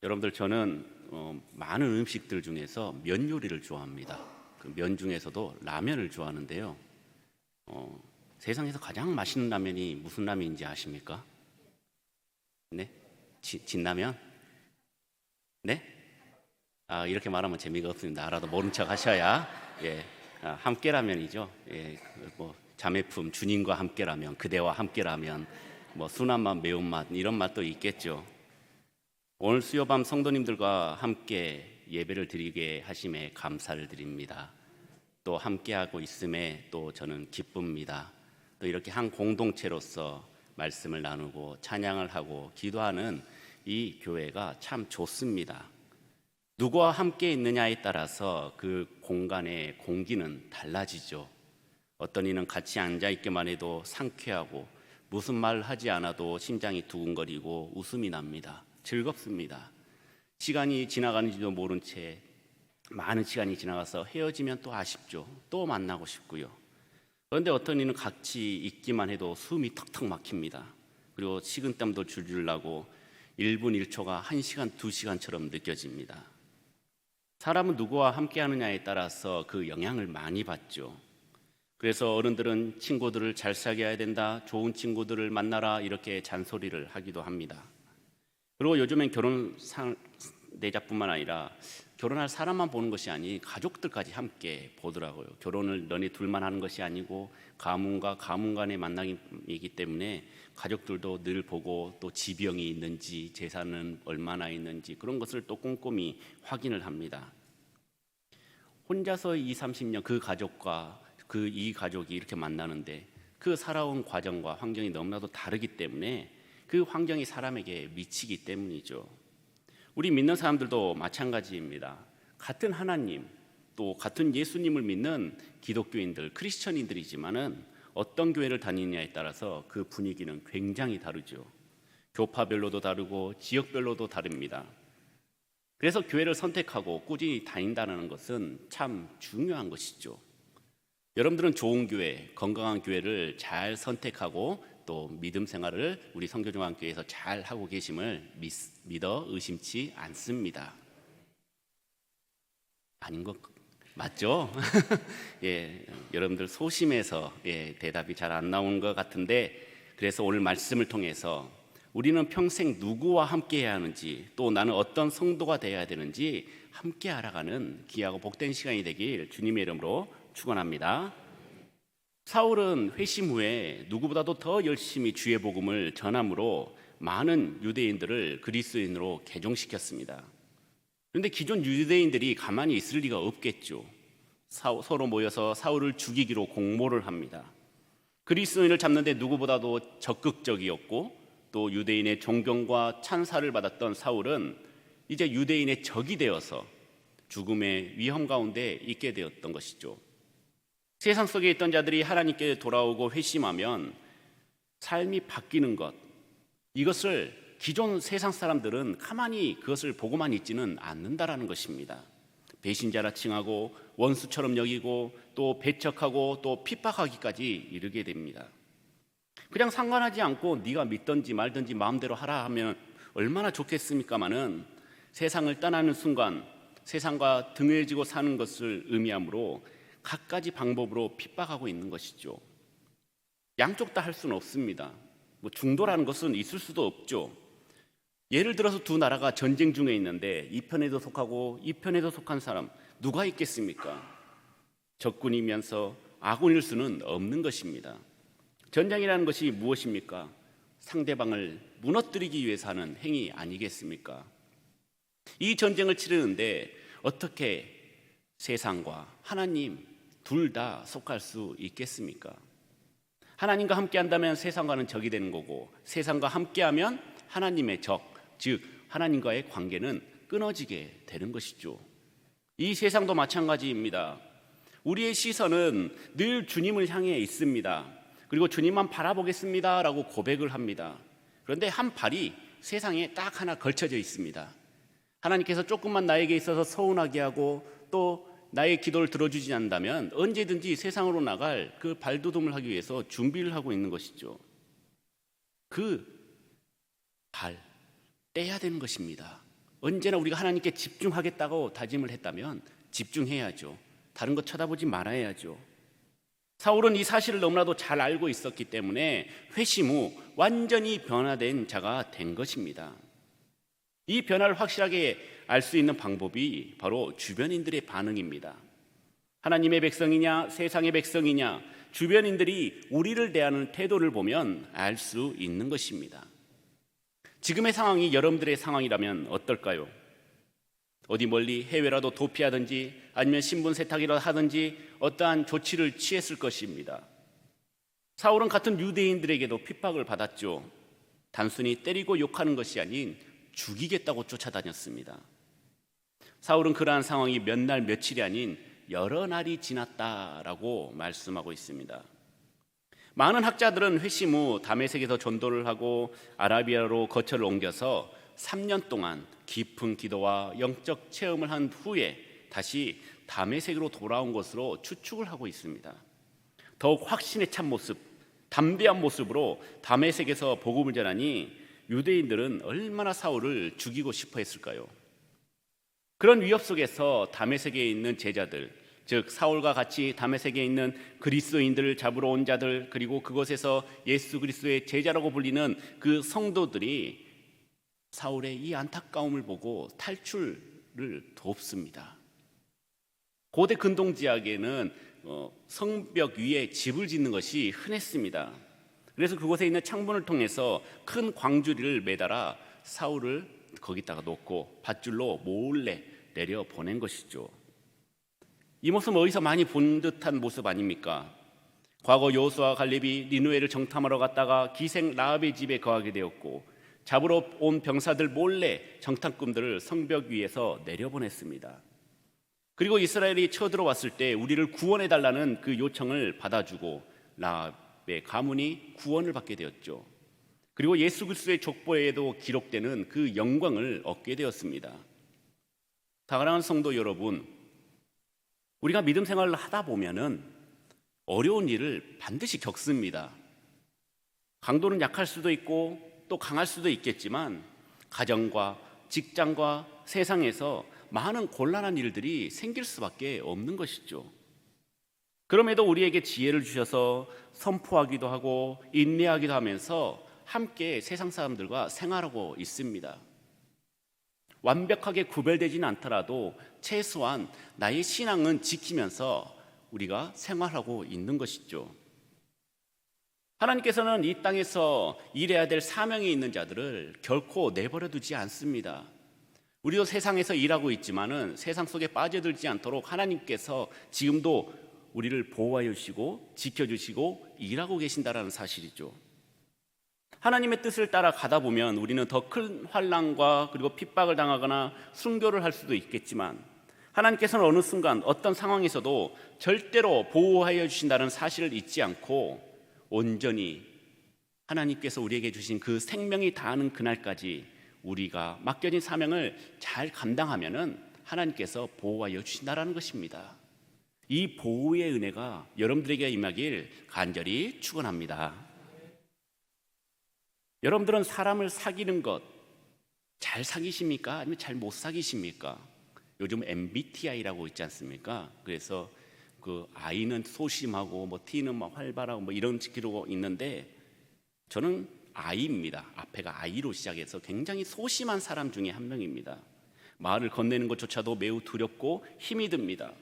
여러분들 저는 많은 음식들 중에서 면 요리를 좋아합니다. 그 면 중에서도 라면을 좋아하는데요. 세상에서 가장 맛있는 라면이 무슨 라면인지 아십니까? 네? 진라면? 네? 이렇게 말하면 재미가 없습니다. 알아도 모른 척 하셔야. 예, 함께라면이죠. 예, 뭐 자매품 주님과 함께라면, 그대와 함께라면, 뭐 순한 맛, 매운맛 이런 맛도 있겠죠. 오늘 수요밤 성도님들과 함께 예배를 드리게 하심에 감사를 드립니다. 또 함께하고 있음에 또 저는 기쁩니다. 또 이렇게 한 공동체로서 말씀을 나누고 찬양을 하고 기도하는 이 교회가 참 좋습니다. 누구와 함께 있느냐에 따라서 그 공간의 공기는 달라지죠. 어떤 이는 같이 앉아있기만 해도 상쾌하고 무슨 말 하지 않아도 심장이 두근거리고 웃음이 납니다. 즐겁습니다. 시간이 지나가는지도 모른 채 많은 시간이 지나가서 헤어지면 또 아쉽죠. 또 만나고 싶고요. 그런데 어떤 이는 같이 있기만 해도 숨이 턱턱 막힙니다. 그리고 식은땀도 줄줄 나고 1분 1초가 1시간 2시간처럼 느껴집니다. 사람은 누구와 함께 하느냐에 따라서 그 영향을 많이 받죠. 그래서 어른들은 친구들을 잘 사귀어야 된다, 좋은 친구들을 만나라 이렇게 잔소리를 하기도 합니다. 그리고 요즘엔 결혼 내자뿐만 아니라 결혼할 사람만 보는 것이 아닌 가족들까지 함께 보더라고요. 결혼을 너네 둘만 하는 것이 아니고 가문과 가문 간의 만남이기 때문에 가족들도 늘 보고 또 지병이 있는지 재산은 얼마나 있는지 그런 것을 또 꼼꼼히 확인을 합니다. 혼자서 20-30년 그 가족과 이 가족이 이렇게 만나는데 그 살아온 과정과 환경이 너무나도 다르기 때문에 그 환경이 사람에게 미치기 때문이죠. 우리 믿는 사람들도 마찬가지입니다. 같은 하나님, 또 같은 예수님을 믿는 기독교인들, 크리스천인들이지만은 어떤 교회를 다니느냐에 따라서 그 분위기는 굉장히 다르죠. 교파별로도 다르고 지역별로도 다릅니다. 그래서 교회를 선택하고 꾸준히 다닌다는 것은 참 중요한 것이죠. 여러분들은 좋은 교회, 건강한 교회를 잘 선택하고 또 믿음 생활을 우리 성교중앙교회에서 잘 하고 계심을 믿어 의심치 않습니다. 아닌 것 맞죠? 예, 여러분들 소심해서 대답이 잘 안 나오는 것 같은데 그래서 오늘 말씀을 통해서 우리는 평생 누구와 함께 해야 하는지 또 나는 어떤 성도가 되어야 되는지 함께 알아가는 귀하고 복된 시간이 되길 주님의 이름으로 축원합니다. 사울은 회심 후에 누구보다도 더 열심히 주의 복음을 전함으로 많은 유대인들을 그리스도인으로 개종시켰습니다. 그런데 기존 유대인들이 가만히 있을 리가 없겠죠. 서로 모여서 사울을 죽이기로 공모를 합니다. 그리스도인을 잡는데 누구보다도 적극적이었고 또 유대인의 존경과 찬사를 받았던 사울은 이제 유대인의 적이 되어서 죽음의 위험 가운데 있게 되었던 것이죠. 세상 속에 있던 자들이 하나님께 돌아오고 회심하면 삶이 바뀌는 것, 이것을 기존 세상 사람들은 가만히 그것을 보고만 있지는 않는다라는 것입니다. 배신자라 칭하고 원수처럼 여기고 또 배척하고 또 핍박하기까지 이르게 됩니다. 그냥 상관하지 않고 네가 믿든지 말든지 마음대로 하라 하면 얼마나 좋겠습니까마는 세상을 떠나는 순간 세상과 등해지고 사는 것을 의미하므로 갖가지 방법으로 핍박하고 있는 것이죠. 양쪽 다 할 수는 없습니다. 중도라는 것은 있을 수도 없죠. 예를 들어서 두 나라가 전쟁 중에 있는데 이 편에도 속하고 이 편에도 속한 사람 누가 있겠습니까? 적군이면서 아군일 수는 없는 것입니다. 전쟁이라는 것이 무엇입니까? 상대방을 무너뜨리기 위해서 하는 행위 아니겠습니까? 이 전쟁을 치르는데 어떻게 세상과 하나님 둘 다 속할 수 있겠습니까? 하나님과 함께한다면 세상과는 적이 되는 거고 세상과 함께하면 하나님의 적, 즉 하나님과의 관계는 끊어지게 되는 것이죠. 이 세상도 마찬가지입니다. 우리의 시선은 늘 주님을 향해 있습니다. 그리고 주님만 바라보겠습니다 라고 고백을 합니다. 그런데 한 발이 세상에 딱 하나 걸쳐져 있습니다. 하나님께서 조금만 나에게 있어서 서운하게 하고 또 나의 기도를 들어주지 않는다면 언제든지 세상으로 나갈 그 발돋움을 하기 위해서 준비를 하고 있는 것이죠. 그 발 떼야 되는 것입니다. 언제나 우리가 하나님께 집중하겠다고 다짐을 했다면 집중해야죠. 다른 것 쳐다보지 말아야죠. 사울은 이 사실을 너무나도 잘 알고 있었기 때문에 회심 후 완전히 변화된 자가 된 것입니다. 이 변화를 확실하게 알 수 있는 방법이 바로 주변인들의 반응입니다. 하나님의 백성이냐 세상의 백성이냐, 주변인들이 우리를 대하는 태도를 보면 알 수 있는 것입니다. 지금의 상황이 여러분들의 상황이라면 어떨까요? 어디 멀리 해외라도 도피하든지 아니면 신분 세탁이라도 하든지 어떠한 조치를 취했을 것입니다. 사울은 같은 유대인들에게도 핍박을 받았죠. 단순히 때리고 욕하는 것이 아닌 죽이겠다고 쫓아다녔습니다. 사울은 그러한 상황이 몇 날 며칠이 아닌 여러 날이 지났다라고 말씀하고 있습니다. 많은 학자들은 회심 후 다메섹에서 전도를 하고 아라비아로 거처를 옮겨서 3년 동안 깊은 기도와 영적 체험을 한 후에 다시 다메섹으로 돌아온 것으로 추측을 하고 있습니다. 더욱 확신에 찬 모습, 담대한 모습으로 다메섹에서 복음을 전하니 유대인들은 얼마나 사울을 죽이고 싶어 했을까요? 그런 위협 속에서 다메섹에 있는 제자들, 즉 사울과 같이 다메섹에 있는 그리스도인들을 잡으러 온 자들, 그리고 그곳에서 예수 그리스도의 제자라고 불리는 그 성도들이 사울의 이 안타까움을 보고 탈출을 돕습니다. 고대 근동 지역에는 성벽 위에 집을 짓는 것이 흔했습니다. 그래서 그곳에 있는 창문을 통해서 큰 광주리를 매달아 사울을 거기다가 놓고 밧줄로 몰래 내려 보낸 것이죠. 이 모습 어디서 많이 본 듯한 모습 아닙니까? 과거 여호수아와 갈렙이 니느웨를 정탐하러 갔다가 기생 라합의 집에 거하게 되었고, 잡으러 온 병사들 몰래 정탐꾼들을 성벽 위에서 내려보냈습니다. 그리고 이스라엘이 쳐들어왔을 때 우리를 구원해달라는 그 요청을 받아주고 라합의 가문이 구원을 받게 되었죠. 그리고 예수 그리스도의 족보에도 기록되는 그 영광을 얻게 되었습니다. 사랑하는 성도 여러분, 우리가 믿음 생활을 하다 보면은 어려운 일을 반드시 겪습니다. 강도는 약할 수도 있고 또 강할 수도 있겠지만 가정과 직장과 세상에서 많은 곤란한 일들이 생길 수밖에 없는 것이죠. 그럼에도 우리에게 지혜를 주셔서 선포하기도 하고 인내하기도 하면서 함께 세상 사람들과 생활하고 있습니다. 완벽하게 구별되지는 않더라도 최소한 나의 신앙은 지키면서 우리가 생활하고 있는 것이죠. 하나님께서는 이 땅에서 일해야 될 사명이 있는 자들을 결코 내버려 두지 않습니다. 우리도 세상에서 일하고 있지만은 세상 속에 빠져들지 않도록 하나님께서 지금도 우리를 보호하여 주시고 지켜주시고 일하고 계신다라는 사실이죠. 하나님의 뜻을 따라 가다 보면 우리는 더 큰 환난과 그리고 핍박을 당하거나 순교를 할 수도 있겠지만, 하나님께서는 어느 순간 어떤 상황에서도 절대로 보호하여 주신다는 사실을 잊지 않고 온전히 하나님께서 우리에게 주신 그 생명이 다하는 그날까지 우리가 맡겨진 사명을 잘 감당하면은 하나님께서 보호하여 주신다라는 것입니다. 이 보호의 은혜가 여러분들에게 임하길 간절히 축원합니다. 여러분들은 사람을 사귀는 것 잘 사귀십니까? 아니면 잘 못 사귀십니까? 요즘 MBTI라고 있지 않습니까? 그래서 그 I는 소심하고 뭐 T는 막 활발하고 뭐 이런 지키고 있는데, 저는 I입니다. 앞에가 I로 시작해서 굉장히 소심한 사람 중에 한 명입니다. 말을 건네는 것조차도 매우 두렵고 힘이 듭니다.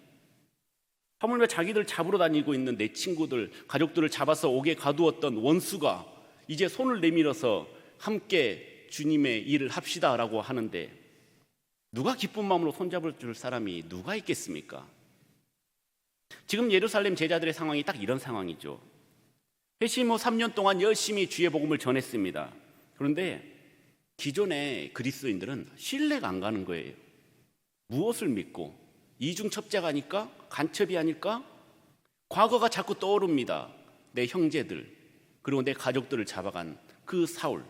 하물며 자기들 잡으러 다니고 있는 내 친구들, 가족들을 잡아서 옥에 가두었던 원수가 이제 손을 내밀어서 함께 주님의 일을 합시다라고 하는데, 누가 기쁜 마음으로 손잡을 줄 사람이 누가 있겠습니까? 지금 예루살렘 제자들의 상황이 딱 이런 상황이죠. 회심 후 3년 동안 열심히 주의 복음을 전했습니다. 그런데 기존의 그리스도인들은 신뢰가 안 가는 거예요. 무엇을 믿고? 이중 첩자가 아닐까? 간첩이 아닐까? 과거가 자꾸 떠오릅니다. 내 형제들, 그리고 내 가족들을 잡아간 그 사울,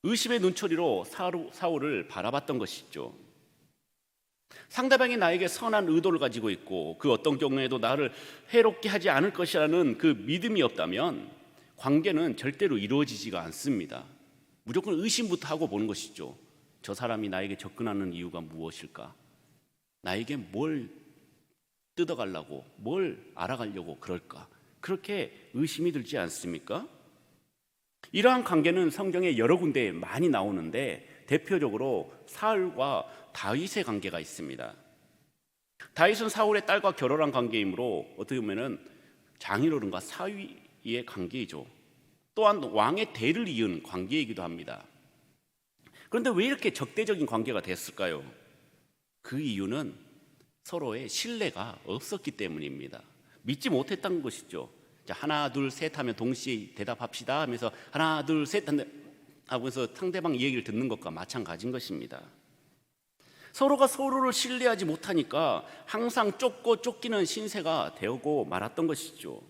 의심의 눈초리로 사울을 바라봤던 것이죠. 상대방이 나에게 선한 의도를 가지고 있고 그 어떤 경우에도 나를 해롭게 하지 않을 것이라는 그 믿음이 없다면 관계는 절대로 이루어지지가 않습니다. 무조건 의심부터 하고 보는 것이죠. 저 사람이 나에게 접근하는 이유가 무엇일까? 나에게 뭘 뜯어가려고, 뭘 알아가려고 그럴까? 그렇게 의심이 들지 않습니까? 이러한 관계는 성경에 여러 군데에 많이 나오는데 대표적으로 사울과 다윗의 관계가 있습니다. 다윗은 사울의 딸과 결혼한 관계이므로 어떻게 보면 장인어른과 사위의 관계이죠. 또한 왕의 대를 이은 관계이기도 합니다. 그런데 왜 이렇게 적대적인 관계가 됐을까요? 그 이유는 서로의 신뢰가 없었기 때문입니다. 믿지 못했다는 것이죠. 자, 하나 둘 셋 하면 동시에 대답합시다 하면서 하나 둘 셋 하면서 상대방 얘기를 듣는 것과 마찬가지인 것입니다. 서로가 서로를 신뢰하지 못하니까 항상 쫓고 쫓기는 신세가 되고 말았던 것이죠.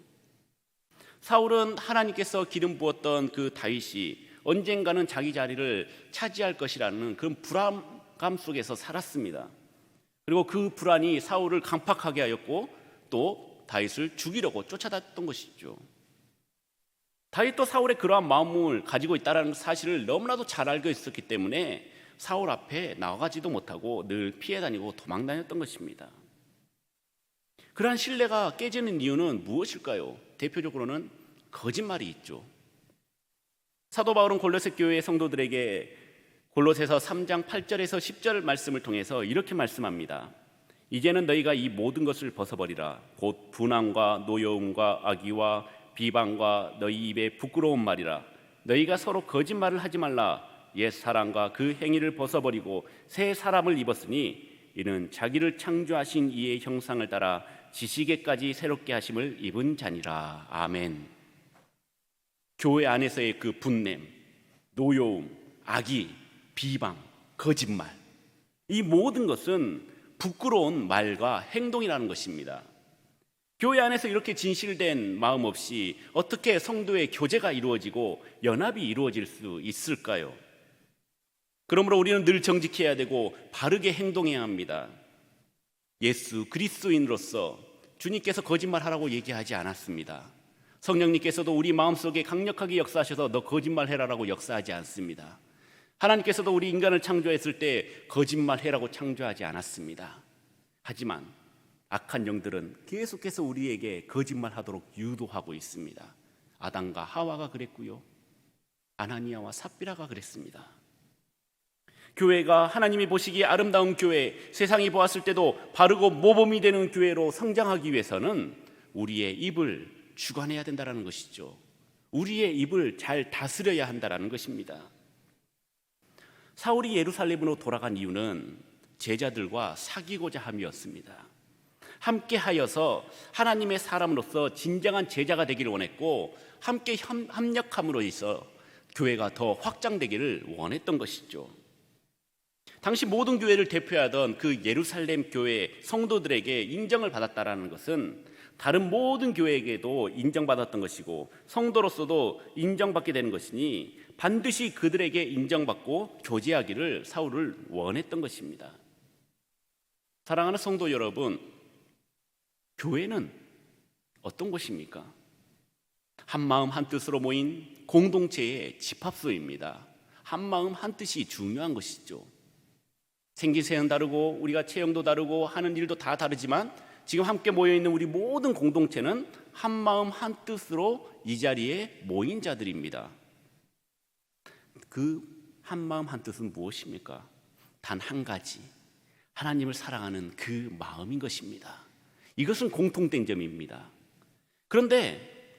사울은 하나님께서 기름 부었던 그 다윗이 언젠가는 자기 자리를 차지할 것이라는 그런 불안감 속에서 살았습니다. 그리고 그 불안이 사울을 강팍하게 하였고 또 다윗을 죽이려고 쫓아다녔던 것이죠. 다윗도 사울의 그러한 마음을 가지고 있다는 사실을 너무나도 잘 알고 있었기 때문에 사울 앞에 나가지도 못하고 늘 피해 다니고 도망 다녔던 것입니다. 그러한 신뢰가 깨지는 이유는 무엇일까요? 대표적으로는 거짓말이 있죠. 사도 바울은 골로새 교회 성도들에게 골로새서 3장 8절에서 10절 말씀을 통해서 이렇게 말씀합니다. 이제는 너희가 이 모든 것을 벗어버리라. 곧 분함과 노여움과 악의와 비방과 너희 입에 부끄러운 말이라. 너희가 서로 거짓말을 하지 말라. 옛 사람과 그 행위를 벗어버리고 새 사람을 입었으니 이는 자기를 창조하신 이의 형상을 따라 지식에까지 새롭게 하심을 입은 자니라. 아멘. 교회 안에서의 그 분냄, 노여움, 악의, 비방, 거짓말, 이 모든 것은 부끄러운 말과 행동이라는 것입니다. 교회 안에서 이렇게 진실된 마음 없이 어떻게 성도의 교제가 이루어지고 연합이 이루어질 수 있을까요? 그러므로 우리는 늘 정직해야 되고 바르게 행동해야 합니다. 예수 그리스도인으로서 주님께서 거짓말하라고 얘기하지 않았습니다. 성령님께서도 우리 마음속에 강력하게 역사하셔서 너 거짓말해라라고 역사하지 않습니다. 하나님께서도 우리 인간을 창조했을 때 거짓말해라고 창조하지 않았습니다. 하지만 악한 영들은 계속해서 우리에게 거짓말하도록 유도하고 있습니다. 아담과 하와가 그랬고요, 아나니아와 삽비라가 그랬습니다. 교회가 하나님이 보시기에 아름다운 교회, 세상이 보았을 때도 바르고 모범이 되는 교회로 성장하기 위해서는 우리의 입을 주관해야 된다는 것이죠. 우리의 입을 잘 다스려야 한다는 것입니다. 사울이 예루살렘으로 돌아간 이유는 제자들과 사귀고자 함이었습니다. 함께 하여서 하나님의 사람으로서 진정한 제자가 되기를 원했고 함께 협력함으로 해서 교회가 더 확장되기를 원했던 것이죠. 당시 모든 교회를 대표하던 그 예루살렘 교회 성도들에게 인정을 받았다라는 것은 다른 모든 교회에게도 인정받았던 것이고 성도로서도 인정받게 되는 것이니 반드시 그들에게 인정받고 교제하기를 사울을 원했던 것입니다. 사랑하는 성도 여러분, 교회는 어떤 곳입니까? 한마음 한뜻으로 모인 공동체의 집합소입니다. 한마음 한뜻이 중요한 것이죠. 생기세는 다르고 우리가 체형도 다르고 하는 일도 다 다르지만 지금 함께 모여있는 우리 모든 공동체는 한마음 한뜻으로 이 자리에 모인 자들입니다. 그 한마음 한뜻은 무엇입니까? 단 한 가지, 하나님을 사랑하는 그 마음인 것입니다. 이것은 공통된 점입니다. 그런데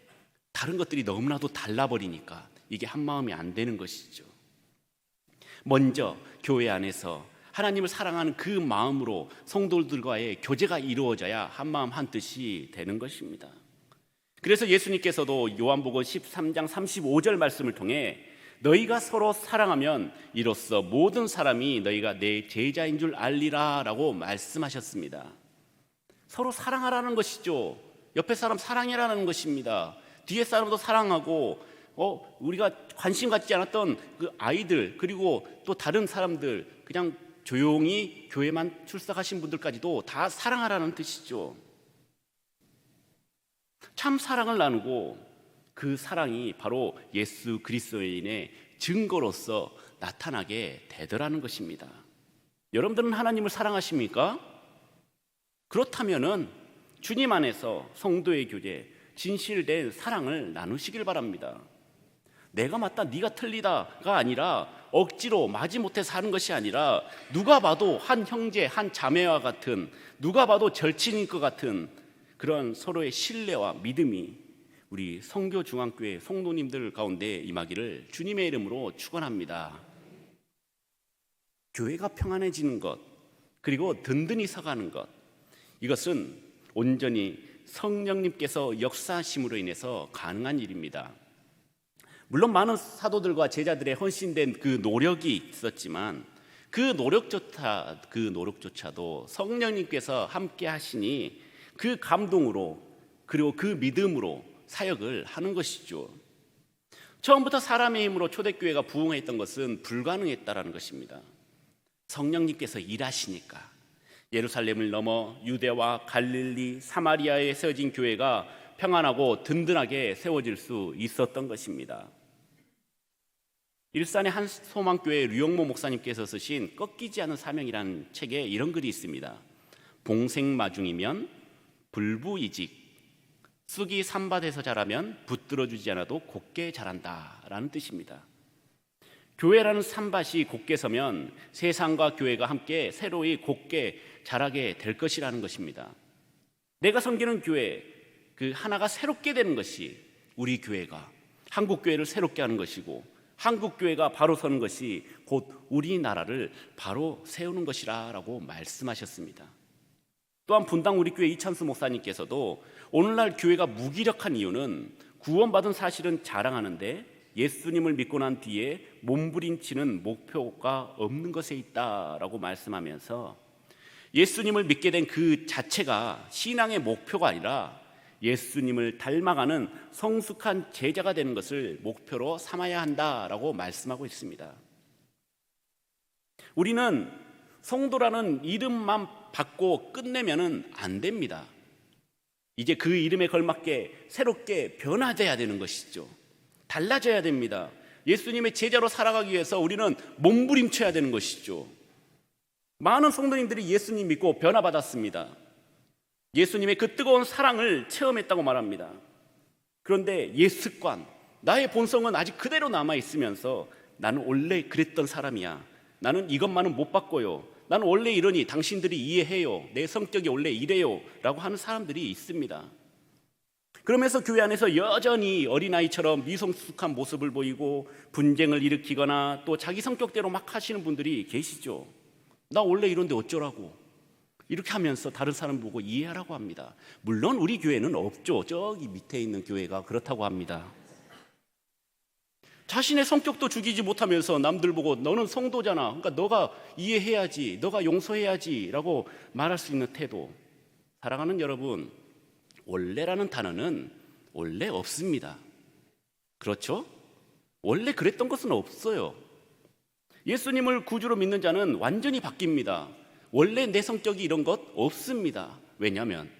다른 것들이 너무나도 달라버리니까 이게 한마음이 안 되는 것이죠. 먼저 교회 안에서 하나님을 사랑하는 그 마음으로 성도들과의 교제가 이루어져야 한마음 한뜻이 되는 것입니다. 그래서 예수님께서도 요한복음 13장 35절 말씀을 통해 너희가 서로 사랑하면 이로써 모든 사람이 너희가 내 제자인 줄 알리라 라고 말씀하셨습니다. 서로 사랑하라는 것이죠. 옆에 사람 사랑해라는 것입니다. 뒤에 사람도 사랑하고 우리가 관심 갖지 않았던 그 아이들 그리고 또 다른 사람들 그냥 조용히 교회만 출석하신 분들까지도 다 사랑하라는 뜻이죠. 참 사랑을 나누고 그 사랑이 바로 예수 그리스도인의 증거로서 나타나게 되더라는 것입니다. 여러분들은 하나님을 사랑하십니까? 그렇다면은 주님 안에서 성도의 교제, 진실된 사랑을 나누시길 바랍니다. 내가 맞다 네가 틀리다가 아니라 억지로 마지못해 사는 것이 아니라 누가 봐도 한 형제 한 자매와 같은, 누가 봐도 절친인 것 같은 그런 서로의 신뢰와 믿음이 우리 성교중앙교회 성도님들 가운데 임하기를 주님의 이름으로 축원합니다. 교회가 평안해지는 것, 그리고 든든히 서가는 것, 이것은 온전히 성령님께서 역사하심으로 인해서 가능한 일입니다. 물론 많은 사도들과 제자들의 헌신된 그 노력이 있었지만 그 노력조차도 성령님께서 함께 하시니 그 감동으로, 그리고 그 믿음으로 사역을 하는 것이죠. 처음부터 사람의 힘으로 초대교회가 부흥했던 것은 불가능했다라는 것입니다. 성령님께서 일하시니까 예루살렘을 넘어 유대와 갈릴리, 사마리아에 세워진 교회가 평안하고 든든하게 세워질 수 있었던 것입니다. 일산의 한 소망교회 류영모 목사님께서 쓰신 꺾이지 않은 사명이라는 책에 이런 글이 있습니다. 봉생마중이면 불부이직, 쑥이 산밭에서 자라면 붙들어주지 않아도 곱게 자란다 라는 뜻입니다. 교회라는 산밭이 곱게 서면 세상과 교회가 함께 새로이 곱게 자라게 될 것이라는 것입니다. 내가 섬기는 교회 그 하나가 새롭게 되는 것이 우리 교회가 한국교회를 새롭게 하는 것이고, 한국교회가 바로 서는 것이 곧 우리나라를 바로 세우는 것이라고 말씀하셨습니다. 또한 분당 우리교회 이찬수 목사님께서도 오늘날 교회가 무기력한 이유는 구원받은 사실은 자랑하는데 예수님을 믿고 난 뒤에 몸부림치는 목표가 없는 것에 있다라고 말씀하면서, 예수님을 믿게 된 그 자체가 신앙의 목표가 아니라 예수님을 닮아가는 성숙한 제자가 되는 것을 목표로 삼아야 한다라고 말씀하고 있습니다. 우리는 성도라는 이름만 받고 끝내면은 안 됩니다. 이제 그 이름에 걸맞게 새롭게 변화돼야 되는 것이죠. 달라져야 됩니다. 예수님의 제자로 살아가기 위해서 우리는 몸부림쳐야 되는 것이죠. 많은 성도님들이 예수님 믿고 변화받았습니다. 예수님의 그 뜨거운 사랑을 체험했다고 말합니다. 그런데 옛 습관, 나의 본성은 아직 그대로 남아있으면서 나는 원래 그랬던 사람이야, 나는 이것만은 못 바꿔요, 나는 원래 이러니 당신들이 이해해요, 내 성격이 원래 이래요 라고 하는 사람들이 있습니다. 그러면서 교회 안에서 여전히 어린아이처럼 미성숙한 모습을 보이고 분쟁을 일으키거나 또 자기 성격대로 막 하시는 분들이 계시죠. 나 원래 이런데 어쩌라고, 이렇게 하면서 다른 사람 보고 이해하라고 합니다. 물론 우리 교회는 없죠. 저기 밑에 있는 교회가 그렇다고 합니다. 자신의 성격도 죽이지 못하면서 남들 보고 너는 성도잖아, 그러니까 너가 이해해야지, 너가 용서해야지 라고 말할 수 있는 태도. 사랑하는 여러분, 원래라는 단어는 원래 없습니다. 그렇죠? 원래 그랬던 것은 없어요. 예수님을 구주로 믿는 자는 완전히 바뀝니다. 원래 내 성격이 이런 것 없습니다. 왜냐하면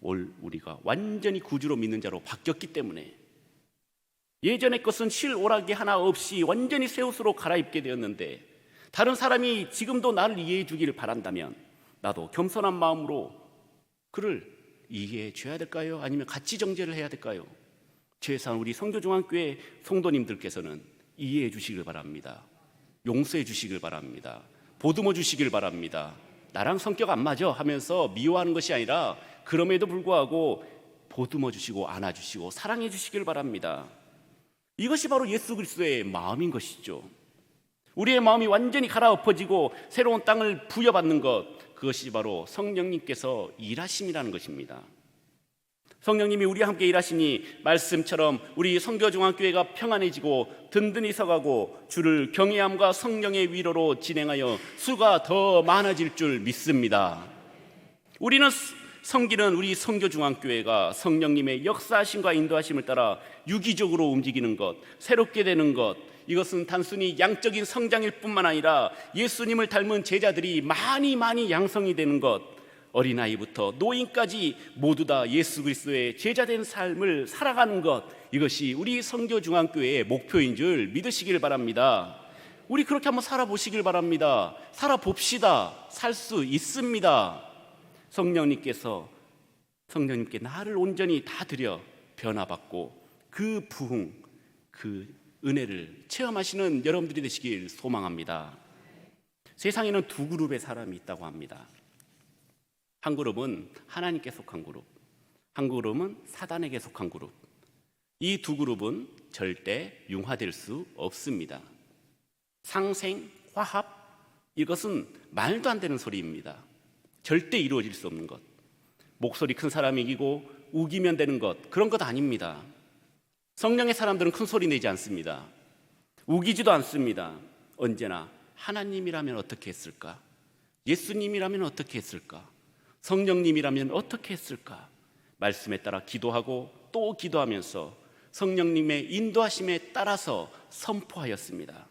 우리가 완전히 구주로 믿는 자로 바뀌었기 때문에. 예전의 것은 실오락이 하나 없이 완전히 새 옷으로 갈아입게 되었는데, 다른 사람이 지금도 나를 이해해 주기를 바란다면 나도 겸손한 마음으로 그를 이해해 줘야 될까요? 아니면 같이 정죄를 해야 될까요? 최소한 우리 성교중앙교회 성도님들께서는 이해해 주시길 바랍니다. 용서해 주시길 바랍니다. 보듬어 주시길 바랍니다. 나랑 성격 안 맞아 하면서 미워하는 것이 아니라 그럼에도 불구하고 보듬어 주시고 안아주시고 사랑해 주시길 바랍니다. 이것이 바로 예수 그리스도의 마음인 것이죠. 우리의 마음이 완전히 갈아엎어지고 새로운 땅을 부여받는 것, 그것이 바로 성령님께서 일하심이라는 것입니다. 성령님이 우리와 함께 일하시니 말씀처럼 우리 성교중앙교회가 평안해지고 든든히 서가고 주를 경외함과 성령의 위로로 진행하여 수가 더 많아질 줄 믿습니다. 우리는 섬기는 우리 성교중앙교회가 성령님의 역사하심과 인도하심을 따라 유기적으로 움직이는 것, 새롭게 되는 것, 이것은 단순히 양적인 성장일 뿐만 아니라 예수님을 닮은 제자들이 많이 양성이 되는 것, 어린아이부터 노인까지 모두 다 예수 그리스도의 제자된 삶을 살아가는 것, 이것이 우리 성교중앙교회의 목표인 줄 믿으시길 바랍니다. 우리 그렇게 한번 살아보시길 바랍니다. 살아봅시다. 살 수 있습니다. 성령님께 나를 온전히 다 드려 변화받고 그 부흥, 그 은혜를 체험하시는 여러분들이 되시길 소망합니다. 세상에는 두 그룹의 사람이 있다고 합니다. 한 그룹은 하나님께 속한 그룹, 한 그룹은 사단에게 속한 그룹. 이 두 그룹은 절대 융화될 수 없습니다. 상생, 화합, 이것은 말도 안 되는 소리입니다. 절대 이루어질 수 없는 것. 목소리 큰 사람이 이기고 우기면 되는 것, 그런 것 아닙니다. 성령의 사람들은 큰 소리 내지 않습니다. 우기지도 않습니다. 언제나 하나님이라면 어떻게 했을까? 예수님이라면 어떻게 했을까? 성령님이라면 어떻게 했을까? 말씀에 따라 기도하고 또 기도하면서 성령님의 인도하심에 따라서 선포하였습니다.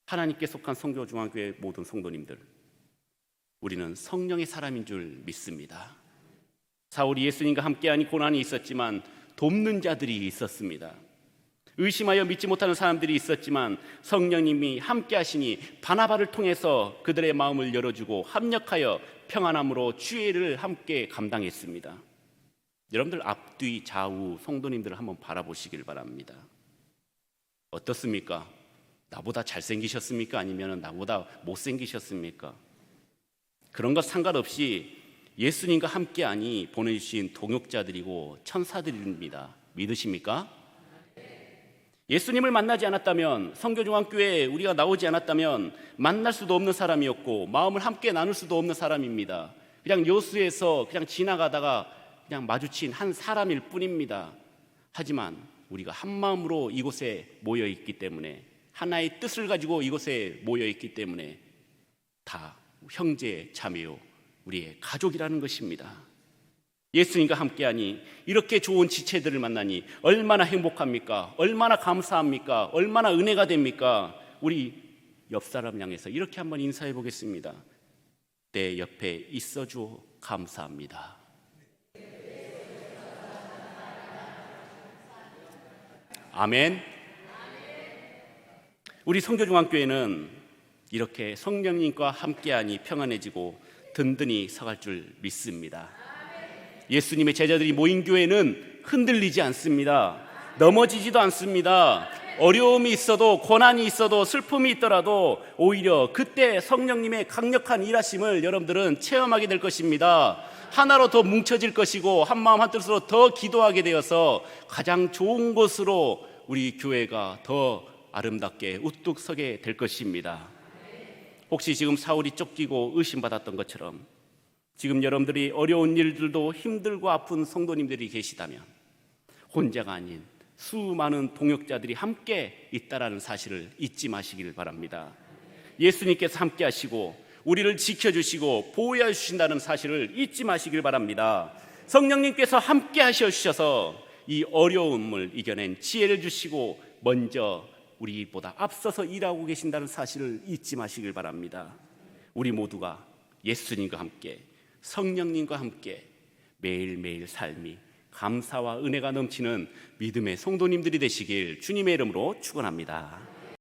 하나님께 속한 성교중앙교회 모든 성도님들, 우리는 성령의 사람인 줄 믿습니다. 사울이 예수님과 함께하니 고난이 있었지만 돕는 자들이 있었습니다. 의심하여 믿지 못하는 사람들이 있었지만 성령님이 함께하시니 바나바를 통해서 그들의 마음을 열어주고 합력하여 평안함으로 주의를 함께 감당했습니다. 여러분들 앞뒤 좌우 성도님들을 한번 바라보시길 바랍니다. 어떻습니까? 나보다 잘생기셨습니까? 아니면 나보다 못생기셨습니까? 그런 것 상관없이 예수님과 함께하니 보내주신 동역자들이고 천사들입니다. 믿으십니까? 예수님을 만나지 않았다면, 성교중앙교회에 우리가 나오지 않았다면 만날 수도 없는 사람이었고 마음을 함께 나눌 수도 없는 사람입니다. 그냥 여수에서 그냥 지나가다가 그냥 마주친 한 사람일 뿐입니다. 하지만 우리가 한 마음으로 이곳에 모여 있기 때문에, 하나의 뜻을 가지고 이곳에 모여 있기 때문에 다 형제 자매요, 우리의 가족이라는 것입니다. 예수님과 함께하니, 이렇게 좋은 지체들을 만나니 얼마나 행복합니까? 얼마나 감사합니까? 얼마나 은혜가 됩니까? 우리 옆 사람 향해서 이렇게 한번 인사해 보겠습니다. 내 옆에 있어줘 감사합니다. 아멘. 우리 성교중앙교회는 이렇게 성령님과 함께하니 평안해지고 든든히 서갈 줄 믿습니다. 예수님의 제자들이 모인 교회는 흔들리지 않습니다. 넘어지지도 않습니다. 어려움이 있어도, 고난이 있어도, 슬픔이 있더라도 오히려 그때 성령님의 강력한 일하심을 여러분들은 체험하게 될 것입니다. 하나로 더 뭉쳐질 것이고 한마음 한뜻으로 더 기도하게 되어서 가장 좋은 곳으로 우리 교회가 더 아름답게 우뚝 서게 될 것입니다. 혹시 지금 사울이 쫓기고 의심받았던 것처럼 지금 여러분들이 어려운 일들도 힘들고 아픈 성도님들이 계시다면 혼자가 아닌 수많은 동역자들이 함께 있다라는 사실을 잊지 마시길 바랍니다. 예수님께서 함께 하시고 우리를 지켜주시고 보호해 주신다는 사실을 잊지 마시길 바랍니다. 성령님께서 함께 하셔서 이 어려움을 이겨낸 지혜를 주시고 먼저 우리보다 앞서서 일하고 계신다는 사실을 잊지 마시길 바랍니다. 우리 모두가 예수님과 함께, 성령님과 함께 매일매일 삶이 감사와 은혜가 넘치는 믿음의 성도님들이 되시길 주님의 이름으로 축원합니다.